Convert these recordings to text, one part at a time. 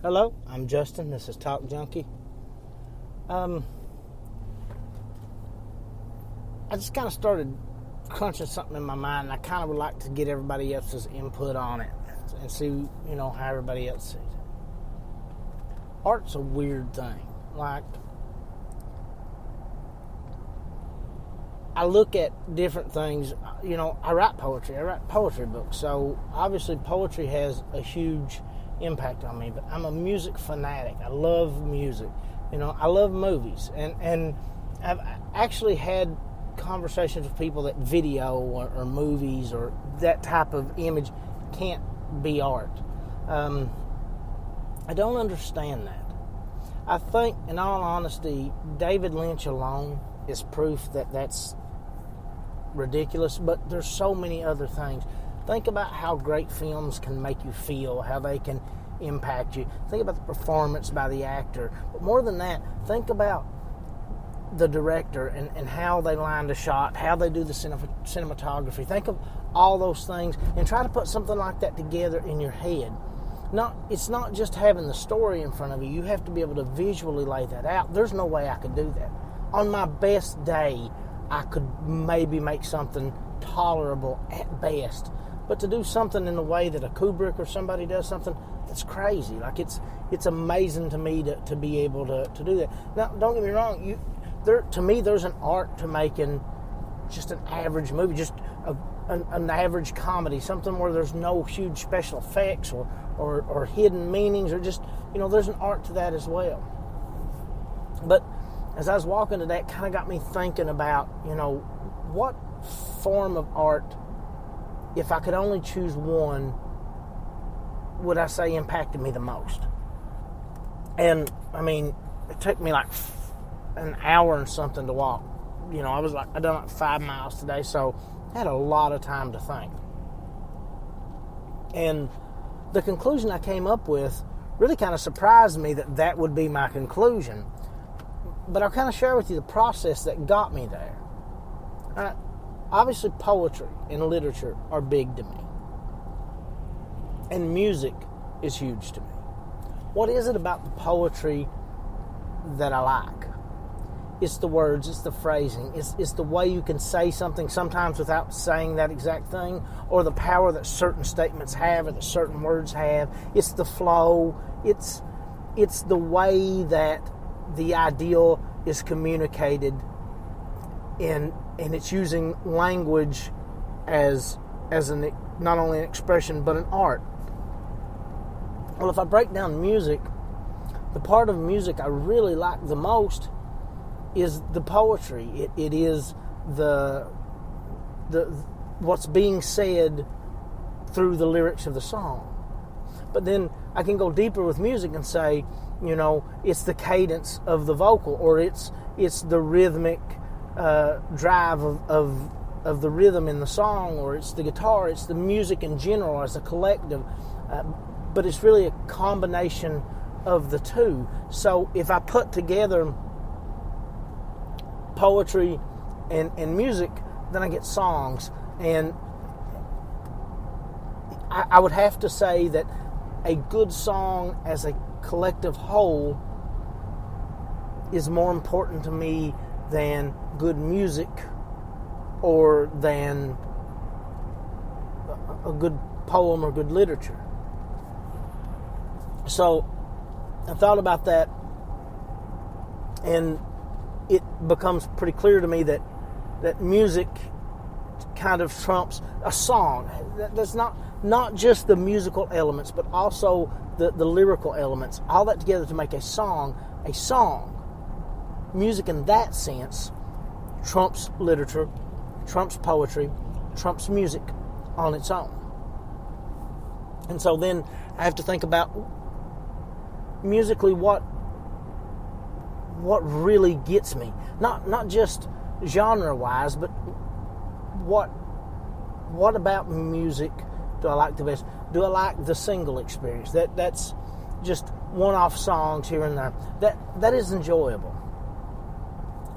Hello, I'm Justin. This is Talk Junkie. I just kind of started crunching something in my mind, and I kind of would like to get everybody else's input on it and see, how everybody else sees it. Art's a weird thing. Like, I look at different things. I write poetry. I write poetry books. So obviously poetry has a huge impact on me, but I'm a music fanatic. I love music. I love movies, and I've actually had conversations with people that video or movies or that type of image can't be art. I don't understand that. I think, in all honesty, David Lynch alone is proof that that's ridiculous, but there's so many other things. Think about how great films can make you feel, how they can impact you. Think about the performance by the actor. But more than that, think about the director and how they line the shot, how they do the cinematography. Think of all those things and try to put something like that together in your head. It's not just having the story in front of you. You have to be able to visually lay that out. There's no way I could do that. On my best day, I could maybe make something tolerable at best. But to do something in the way that a Kubrick or somebody does something, it's crazy. Like, it's amazing to me to be able to do that. Now, don't get me wrong. To me, there's an art to making just an average movie, just an average comedy, something where there's no huge special effects or hidden meanings, or just, there's an art to that as well. But as I was walking to that, kind of got me thinking about, what form of art, if I could only choose one, would I say impacted me the most? And, it took me like an hour and something to walk. I done like 5 miles today, so I had a lot of time to think. And the conclusion I came up with really kind of surprised me that would be my conclusion. But I'll kind of share with you the process that got me there. Obviously, poetry and literature are big to me. And music is huge to me. What is it about the poetry that I like? It's the words, it's the phrasing, it's the way you can say something sometimes without saying that exact thing, or the power that certain statements have or that certain words have. It's the flow. It's the way that the ideal is communicated, and it's using language as not only an expression but an art. Well, if I break down music, the part of music I really like the most is the poetry. It is the what's being said through the lyrics of the song. But then I can go deeper with music and say, it's the cadence of the vocal, or it's the rhythmic drive of the rhythm in the song, or it's the guitar, it's the music in general as a collective. But it's really a combination of the two. So if I put together poetry and music, then I get songs. And I would have to say that a good song as a collective whole is more important to me than good music or than a good poem or good literature. So I thought about that, and it becomes pretty clear to me that music kind of trumps a song. That's not just the musical elements, but also the lyrical elements, all that together to make a song. Music in that sense trumps literature, trumps poetry, trumps music on its own. And so then I have to think about musically what really gets me. Not just genre-wise, but what about music do I like the best? Do I like the single experience? That's just one-off songs here and there. That is enjoyable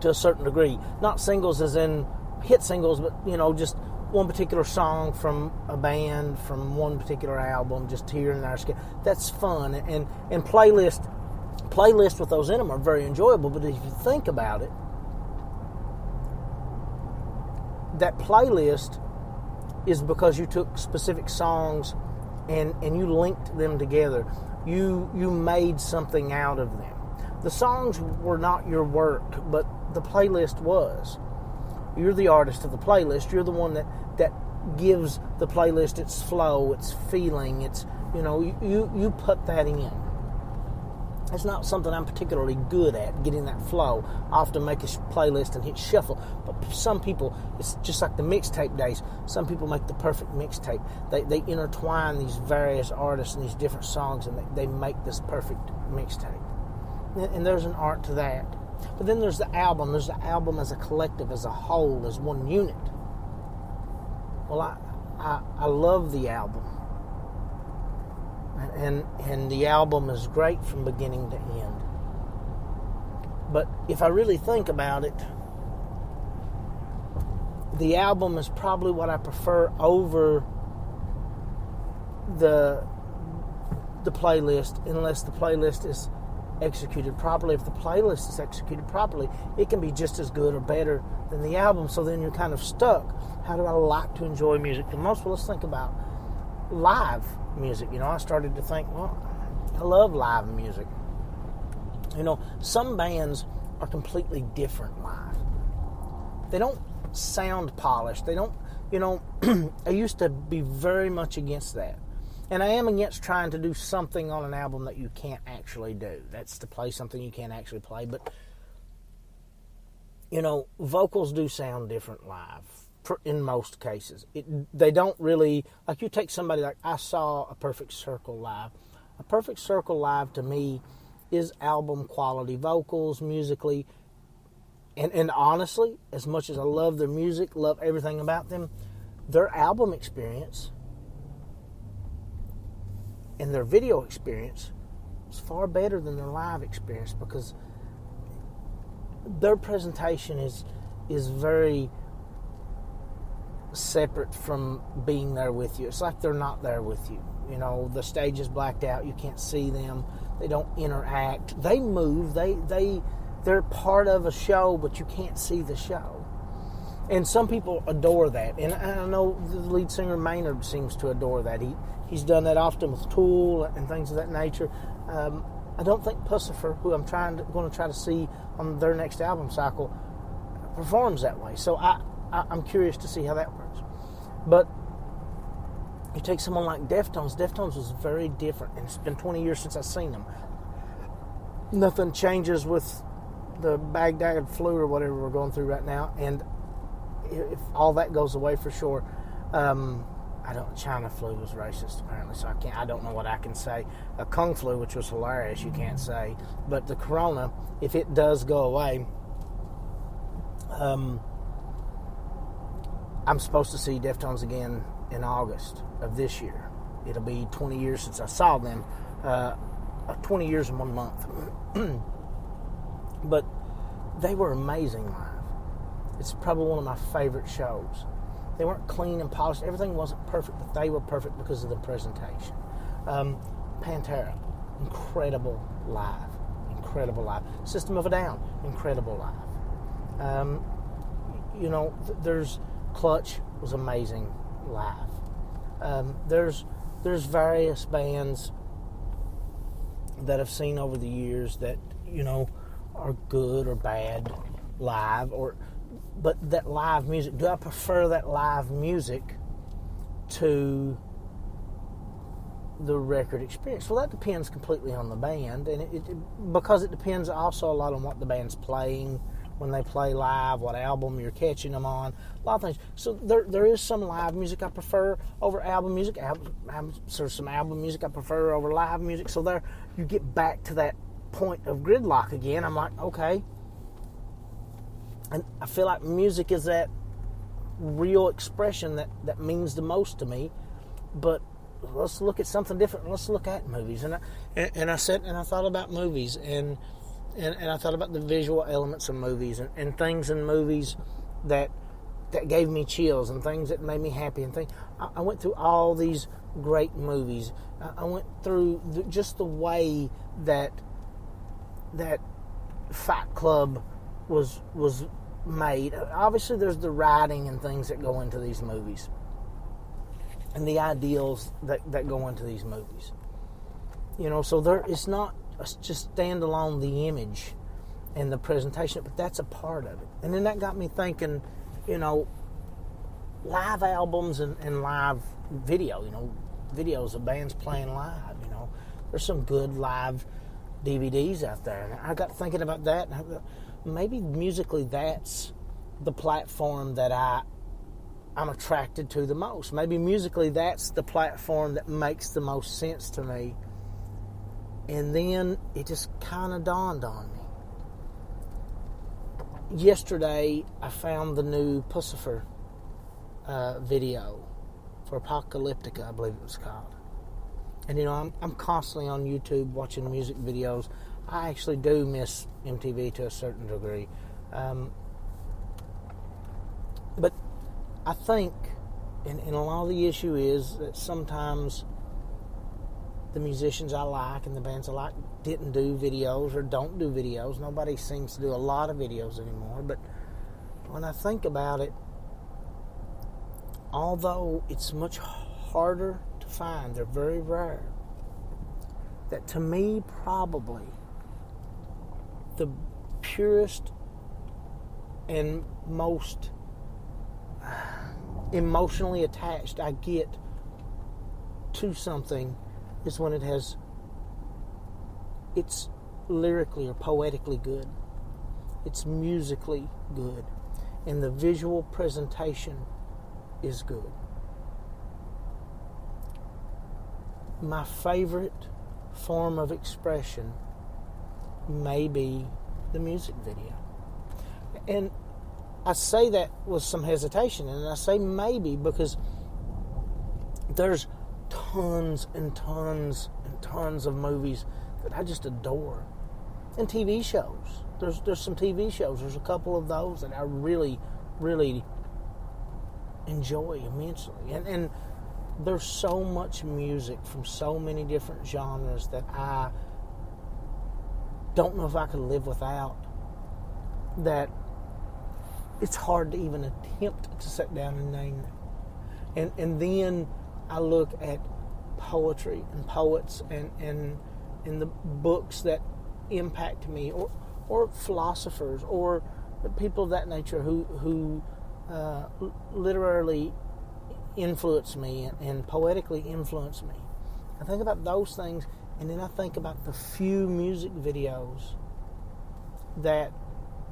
to a certain degree. Not singles as in hit singles, but just one particular song from a band, from one particular album, just here and there. That's fun. And playlists with those in them are very enjoyable. But if you think about it, that playlist is because you took specific songs and you linked them together. You made something out of them. The songs were not your work, but the playlist was. You're the artist of the playlist. You're the one that gives the playlist its flow, its feeling. It's, you put that in. It's not something I'm particularly good at, getting that flow. I often make a playlist and hit shuffle. But some people, it's just like the mixtape days. Some people make the perfect mixtape. They intertwine these various artists and these different songs, and they make this perfect mixtape. And there's an art to that. But then there's the album. There's the album as a collective, as a whole, as one unit. Well, I love the album. And the album is great from beginning to end. But if I really think about it, the album is probably what I prefer over the playlist, unless the playlist is executed properly. If the playlist is executed properly, it can be just as good or better than the album. So then you're kind of stuck. How do I like to enjoy music the most? Well, let's think about live music. I started to think, well, I love live music. Some bands are completely different live. They don't sound polished. They don't, I used to be very much against that. And I am against trying to do something on an album that you can't actually do. That's to play something you can't actually play. But, vocals do sound different live in most cases. They don't really, like you take somebody like, I saw A Perfect Circle live. A Perfect Circle live to me is album quality, vocals, musically. And honestly, as much as I love their music, love everything about them, their album experience and their video experience is far better than their live experience, because their presentation is very separate from being there with you. It's like they're not there with you. The stage is blacked out. You can't see them. They don't interact. They move. They're part of a show, but you can't see the show. And some people adore that. And I know the lead singer Maynard seems to adore that. He's done that often with Tool and things of that nature. I don't think Puscifer, who I'm going to try to see on their next album cycle, performs that way. So I'm curious to see how that works. But you take someone like Deftones. Deftones was very different, and it's been 20 years since I've seen them. Nothing changes with the Baghdad flu or whatever we're going through right now, and if all that goes away for sure, China flu was racist apparently, so I don't know what I can say. A Kung flu, which was hilarious, you can't say, but the corona, if it does go away, I'm supposed to see Deftones again in August of this year. It'll be 20 years since I saw them, 20 years and 1 month. But they were amazing live. It's probably one of my favorite shows. They weren't clean and polished. Everything wasn't perfect, but they were perfect because of the presentation. Pantera, incredible live. Incredible live. System of a Down, incredible live. There's Clutch was amazing live. There's various bands that I've seen over the years that, are good or bad live, but that live music, do I prefer that live music to the record experience? Well, that depends completely on the band, and because it depends also a lot on what the band's playing when they play live, what album you're catching them on, a lot of things. So there is some live music I prefer over album music. So some album music I prefer over live music. So there you get back to that point of gridlock again. I'm like, okay. And I feel like music is that real expression that means the most to me. But let's look at something different. Let's look at movies. And I sat and I thought about movies, and I thought about the visual elements of movies and things in movies that that gave me chills and things that made me happy and things. I went through all these great movies. I went through just the way that Fight Club was made. Obviously, there's the writing and things that go into these movies, and the ideals that go into these movies. So it's not just standalone the image and the presentation, but that's a part of it. And then that got me thinking, live albums and live video, videos of bands playing live, There's some good live DVDs out there. And I got thinking about that, and I thought, maybe musically that's the platform that I'm attracted to the most. Maybe musically that's the platform that makes the most sense to me. And then it just kind of dawned on me. Yesterday, I found the new Puscifer video for Apocalyptica, I believe it was called. And I'm constantly on YouTube watching music videos. I actually do miss MTV to a certain degree, but I think, and a lot of the issue is that sometimes the musicians I like and the bands I like didn't do videos or don't do videos. Nobody seems to do a lot of videos anymore. But when I think about it, although it's much harder to find, they're very rare, that to me probably the purest and most emotionally attached I get to something is when it's lyrically or poetically good. It's musically good. And the visual presentation is good. My favorite form of expression may be the music video. And I say that with some hesitation, and I say maybe because there's tons and tons and tons of movies that I just adore. And TV shows. There's some TV shows. There's a couple of those that I really, really enjoy immensely. And there's so much music from so many different genres that I don't know if I could live without, that it's hard to even attempt to sit down and name them. And then I look at poetry and poets and the books that impact me, or philosophers, or people of that nature who literally influence me and poetically influence me. I think about those things, and then I think about the few music videos that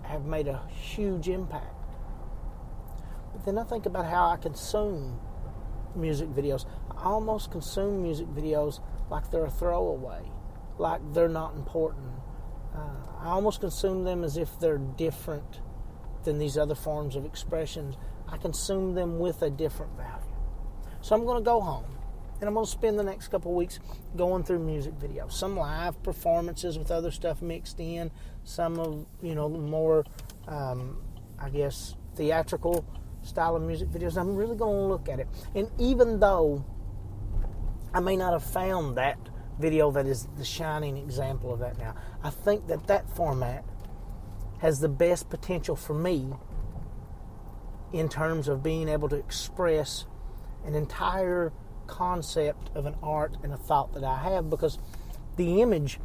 have made a huge impact. But then I think about how I consume music videos. I almost consume music videos like they're a throwaway, like they're not important. I almost consume them as if they're different than these other forms of expressions. I consume them with a different value. So I'm going to go home, and I'm going to spend the next couple of weeks going through music videos. Some live performances with other stuff mixed in, some of, more, theatrical style of music videos. I'm really going to look at it. And even though I may not have found that video that is the shining example of that now, I think that format has the best potential for me in terms of being able to express an entire concept of an art and a thought that I have, because the image,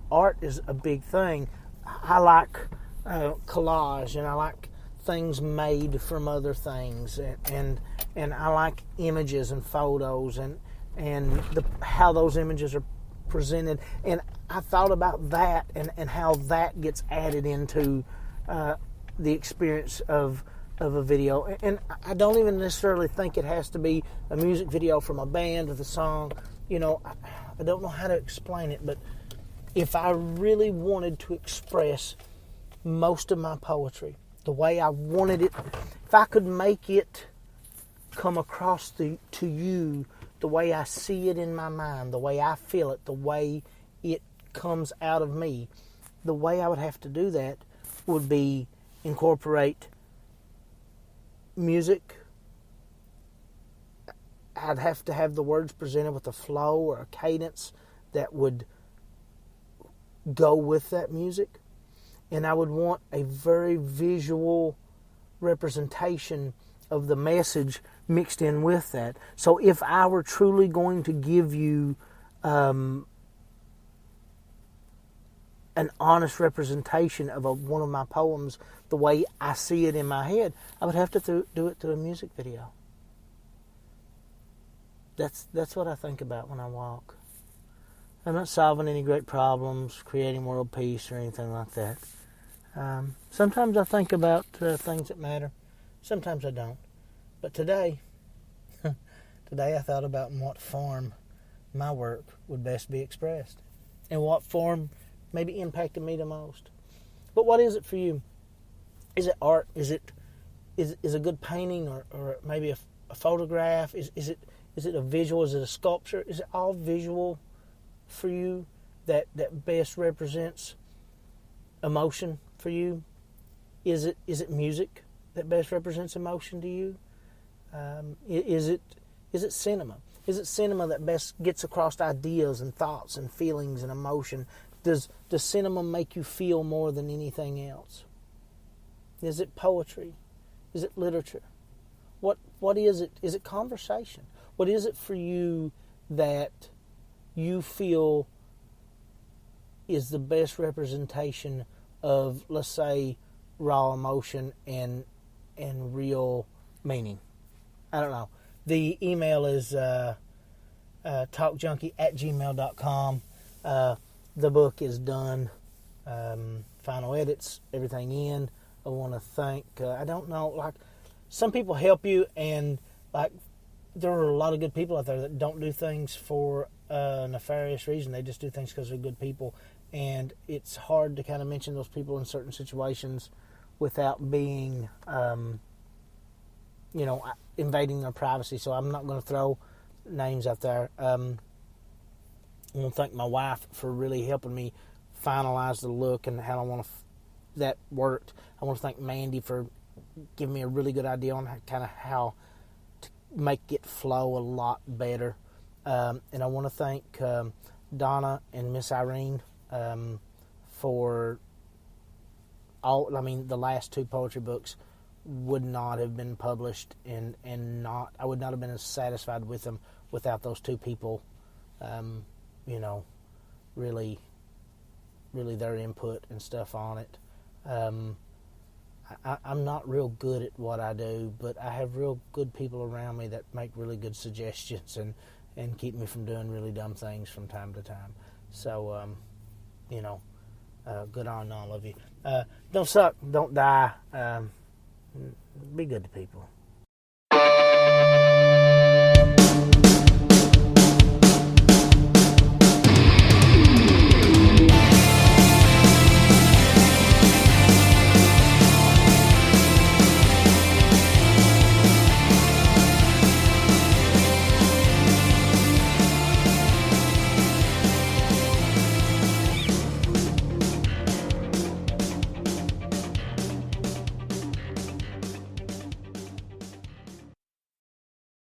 art is a big thing. I like collage, and I like things made from other things, and I like images and photos and how those images are presented. And I thought about that and how that gets added into the experience of a video. And I don't even necessarily think it has to be a music video from a band with a song. I don't know how to explain it, but if I really wanted to express most of my poetry the way I wanted it, if I could make it come across to you the way I see it in my mind, the way I feel it, the way it comes out of me, the way I would have to do that would be incorporate music, I'd have to have the words presented with a flow or a cadence that would go with that music. And I would want a very visual representation of the message mixed in with that. So if I were truly going to give you an honest representation of one of my poems the way I see it in my head, I would have to do it through a music video. That's what I think about when I walk. I'm not solving any great problems, creating world peace or anything like that. Sometimes I think about things that matter. Sometimes I don't. But today I thought about in what form my work would best be expressed, and what form maybe impacted me the most. But what is it for you? Is it art? Is a good painting or maybe a photograph? Is it a visual? Is it a sculpture? Is it all visual for you that best represents emotion for you? Is it music that best represents emotion to you? Is it cinema? Is it cinema that best gets across ideas and thoughts and feelings and emotion? Does cinema make you feel more than anything else? Is it poetry? Is it literature? What is it? Is it conversation? What is it for you that you feel is the best representation of, let's say, raw emotion and real meaning? I don't know. The email is talkjunkie@gmail.com. The book is done. Final edits, everything in. I want to thank, I don't know, like, some people help you, and, like, there are a lot of good people out there that don't do things for a nefarious reason. They just do things because they're good people. And it's hard to kind of mention those people in certain situations without being, invading their privacy. So I'm not going to throw names out there. I want to thank my wife for really helping me finalize the look and how I want that worked. I want to thank Mandy for giving me a really good idea on how to make it flow a lot better. And I want to thank Donna and Miss Irene for all. I mean, the last two poetry books would not have been published, and I would not have been as satisfied with them without those two people. Really their input and stuff on it. I'm not real good at what I do, but I have real good people around me that make really good suggestions and keep me from doing really dumb things from time to time. So, good on all of you. Don't suck, don't die. Be good to people.